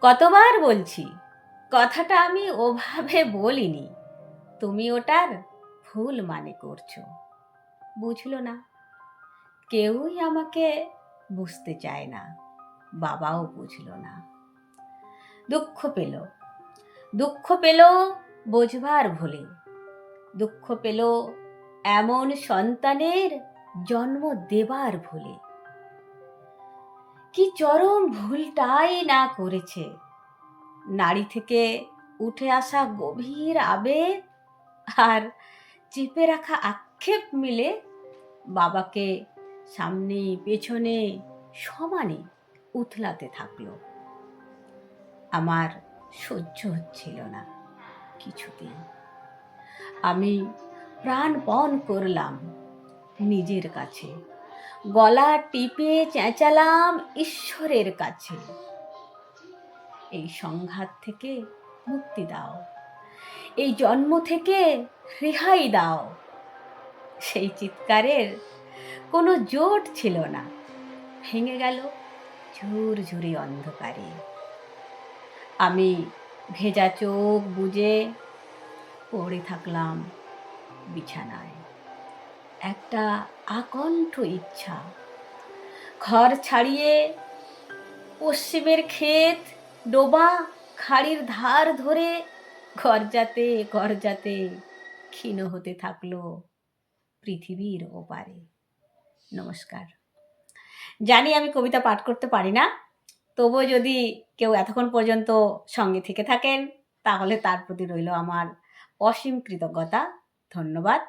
কতবার বলছি, কথাটা আমি ওভাবে বলিনি, তুমি ওটার ভুল মানে করছো। বুঝলো না, কেউই আমাকে বুঝতে চায় না, বাবাও বুঝলো না। দুঃখ পেল, দুঃখ পেল বোঝবার ভুলে, দুঃখ পেল এমন সন্তানের জন্ম দেবার ভুলে। কি চরম ভুলটাই না করেছে, নারী থেকে উঠে আসা গভীর আবেগ আর চেপে রাখা আক্ষেপ মিলে বাবাকে সামনে পেছনে সমানে উথলাতে থাকলো। আমার সহ্য হচ্ছিল না কিছুতেই। আমি প্রাণপণ করলাম নিজের কাছে, গলা টিপে চেঁচালাম ঈশ্বরের কাছে, এই সংঘাত থেকে মুক্তি দাও, এই জন্ম থেকে রেহাই দাও। সেই চিৎকারের কোনো জোট ছিল না, ভেঙে গেল ঝুরঝুরি অন্ধকারে। আমি ভেজা চোখ বুজে পড়ে থাকলাম বিছানায়। একটা আকণ্ঠ ইচ্ছা, ঘর ছাড়িয়ে পশ্চিমের ক্ষেত ডোবা খাড়ির ধার ধরে গর্জাতে গর্জাতে ক্ষীণ হতে থাকলো পৃথিবীর ওপারে। নমস্কার। জানি আমি কবিতা পাঠ করতে পারি না, তবুও যদি কেউ এতক্ষণ পর্যন্ত সঙ্গে থেকে থাকেন তাহলে তার প্রতি রইল আমার অসীম কৃতজ্ঞতা। ধন্যবাদ।